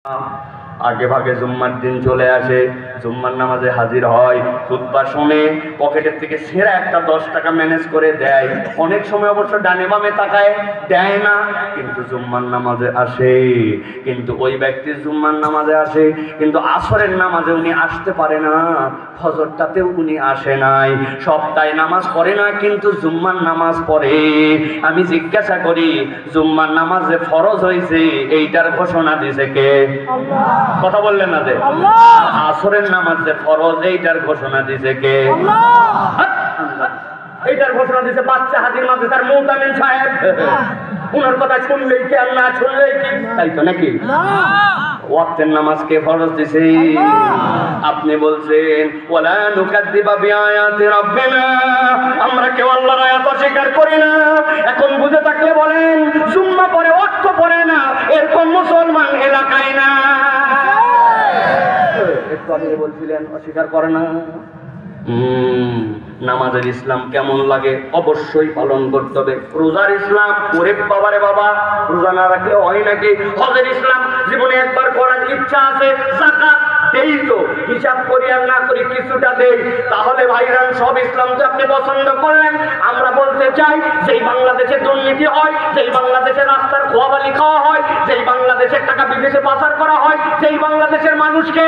आगे भागे जुम्मार दिन चले आसे जुम्मार नामाजे हाजिर হয় খুতবা শুনে পকেটের থেকে সেরা একটা 10 টাকা ম্যানেজ করে দেয় অনেক সময় অবশ্য ডানে বামে তাকায় দেয় না কিন্তু जुम्मार নামাজে আসে কিন্তু ওই ব্যক্তি जुम्मार নামাজে আসে কিন্তু আসরের নামাজে উনি আসতে পারে না ফজরটাতেও উনি আসে নাই সপ্তাহে নামাজ পড়ে না কিন্তু जुम्मार নামাজ পড়ে আমি জিজ্ঞাসা করি जुम्मार নামাজ যে ফরজ হইছে এইটার ঘোষণা দিয়েছে কে আল্লাহ কথা বললেন না যে আল্লাহ আসরের নামাজ যে ফরজ এইটার ঘোষণা দিয়েছে কে আল্লাহ এইটার ঘোষণা দিয়েছে বাচ্চা হাজির মাঝে তার মুতামিন সাহেব উনার কথা শুনলেই কি আর না শুনলেই কি তাই তো নাকি না ওয়াক্তের নামাজ কে ফরজ দিয়েছে আপনি বলছেন ওয়ালা নুকাদ্দিবা বিআয়াতি রাব্বিনা আমরা কেউ আল্লাহর আয়াত অস্বীকার করি না এখন বুঝে থাকলে বলেন জুম্মা পড়ে ওয়াক্ত পড়ে না এরকম মুসলমান এলাকায় না একটু আগে বলছিলেন অস্বীকার করে না নামাজের ইসলাম কেমন লাগে অবশ্যই পালন করতে হবে রোজার ইসলাম ওরে বাবারে বাবা রোজা না রাখলে হয় নাকি হজের ইসলাম জীবনে একবার করার ইচ্ছা আছে যাকাত দেই তো হিসাব করি আর না করি কিছুটা দেই তাহলে ভাইরান সব ইসলাম তো আপনি পছন্দ করলেন আমরা বলতে চাই যেই বাংলাদেশে দুর্নীতি হয় যেই বাংলাদেশে রাস্তার খোয়াবালি খাওয়া হয় যেই বাংলাদেশের টাকা বিদেশে পাচার করা হয় যেই বাংলাদেশের মানুষকে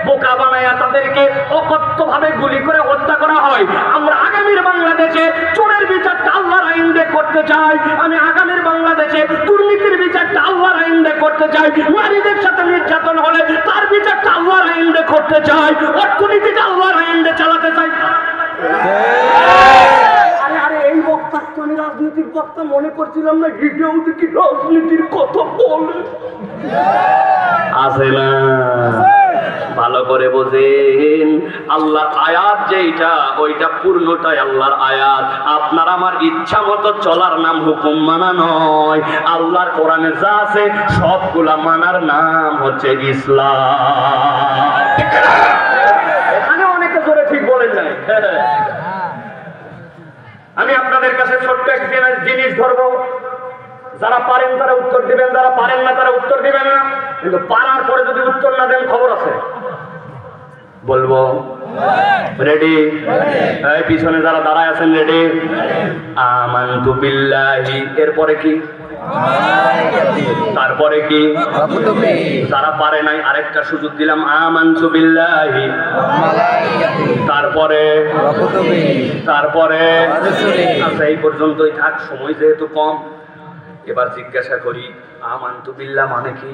বোকা বানায়া তাদেরকে অকথ্যভাবে গুলি করে হত্যা করা হয় আমরা আগামীর বাংলাদেশে চোরের বিচারটা আল্লাহর আইন দিয়ে করতে চাই আমি আগামীর বাংলাদেশে দুর্নীতির বিচারটা আল্লাহর আইন দিয়ে করতে চাই নারীদের সাথে নির্যাতন হলে তার বিচারটা আল্লাহর আইন দিয়ে করতে চাই অর্থনীতিটা আল্লাহর আইন দিয়ে চালাতে চাই আরে এই বক্তা তো আমি রাজনীতির বক্তা মনে করছিলাম না ভিডিও দেখি রাজনীতির কথা বলে আছে না ভালো করে বোঝেন আল্লাহর আয়াত যেটা ওইটা পূর্ণটাই আল্লাহর আয়াত আপনার আমার ইচ্ছা মতো চলার নাম হুকুম মানা নয় আল্লাহর কোরআনে যা আছে সবগুলা মানার নাম হচ্ছে ইসলাম এখানে অনেকে জোরে ঠিক বলেন নাই আমি আপনাদের কাছে ছোট্ট একটা জিনিস ধরবো যারা পারেন তারা উত্তর দিবেন যারা পারেন না তারা উত্তর দিবেন না কিন্তু পারার পরে যদি উত্তর না দেন খবর আছে বলবো রেডি এই পিছনে যারা দাঁড়ায় আছেন রেডি আমানতু বিল্লাহি এরপরে কি তারপরে কি যারা পারে নাই আরেকটা সুযোগ দিলাম আমানতু বিল্লাহি তারপরে আচ্ছা এই পর্যন্তই থাক সময় যেহেতু কম এবার জিজ্ঞাসা করি আমানতু বিল্লাহ মানে কি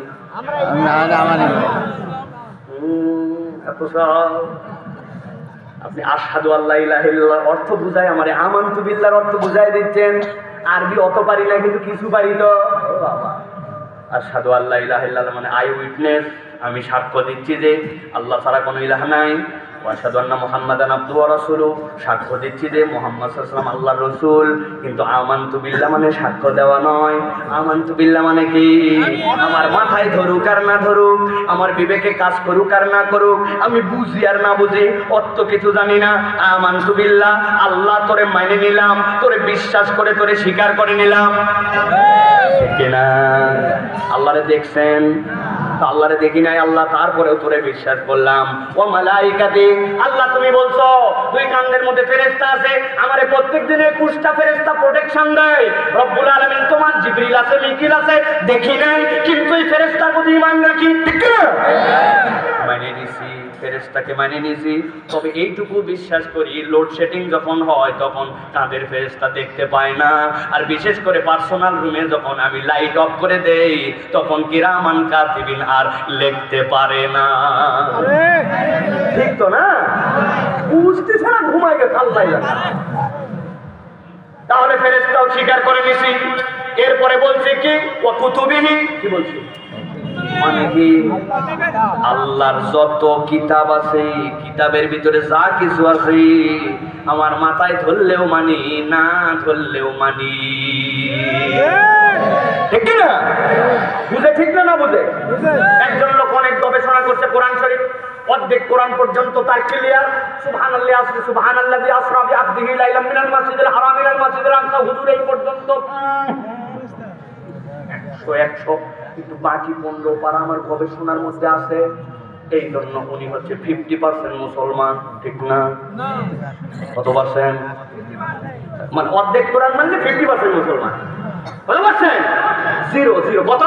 আপনি আশহাদু আল্লা ইলাহা ইল্লাল্লাহর অর্থ বুঝায় আমারে আমানতু বিল্লাহর অর্থ বুঝাই দিচ্ছেন আরবি অত পারি না কিন্তু কিছু পারি তো আশহাদু আল্লা ইলাহা ইল্লাল্লাহ মানে আই উইটনেস আমি সাক্ষ্য দিচ্ছি যে আল্লাহ ছাড়া কোনো ইলাহ নাই ওয়াশহাদু আন্না মুহাম্মাদান আবদুহু ওয়া রাসূলুহু সাক্ষ্য দিচ্ছি যে মুহাম্মদ সাল্লাল্লাহু আলাইহি ওয়াসাল্লাম আল্লাহর রাসূল কিন্তু আমানতু বিল্লাহ মানে সাক্ষ্য দেওয়া নয় আমানতু বিল্লাহ মানে কি আমার মাথায় ধরুক আর না ধরুক আমার বিবেকে কাজ করুক আর না করুক আমি বুঝি আর না বুঝি অত কিছু জানি না আমানতু বিল্লাহ আল্লাহ তোরে মানে নিলাম তোরে বিশ্বাস করে তোরে স্বীকার করে নিলাম ঠিক না আল্লাহরে দেখছেন আল্লাহরে দেখি নাই আল্লাহ তারপরেও তোরে বিশ্বাস করলাম ও মালাইকাতি আল্লাহ তুমি বলছো দুই কাঁধের মধ্যে ফেরেশতা আছে আমারে প্রত্যেক দিনে 21টা ফেরেশতা প্রোটেকশন দেয় রব্বুল আলামিন তোমার জিবরিল আছে মিকাইল আছে দেখি নাই কিন্তু এই ফেরেশতার প্রতি ঈমান রাখি ঠিক না মানে নিছি ফেরেশতাকে মানে নিছি তবে এইটুকু বিশ্বাস করি লোডশেডিং যখন হয় তখন তাদের ফেরেশতা দেখতে পায় না আর বিশেষ করে পার্সোনাল রুমে যখন আমি লাইট অফ করে দেই তখন কিরামান কাতিবিন আর লিখতে পারে না ঠিক তো না বুঝতেছ না ঘুমায় গেছে আল্লাহ তাহলে ফেরেশতাও স্বীকার করে নিছি এরপরে বলছে কি ওয়া কুতুবিহি কি বলছে মানে কি আল্লাহর যত কিতাব আছে কিতাবের ভিতরে যা কিছু আছে আমার মাথায় ধরলেও মানি না ধরলেও মানি ঠিক না বুঝে ঠিক না বুঝে একজন লোক অনেক গবেষণা করছে কোরআন শরীফ অর্ধেক কোরআন পর্যন্ত তার ক্লিয়ার সুবহানাল্লাহি আসরি সুবহানাল্লাযী আসরা বিআবদিহি লাইলাম মিনাল মাসজিদিল হারাম ইলাল মাসজিদিল আকসা হুজুর এই পর্যন্ত 100 কিন্তু বাকি 15 পারা আমার গবেষণার মধ্যে আছে। এই জন্য উনি হচ্ছে 50% মুসলমান, ঠিক না? কত পার্সেন্ট? মানে অর্ধেক কোরআন মানলে 50% মুসলমান, কত পার্সেন্ট? 0 কত?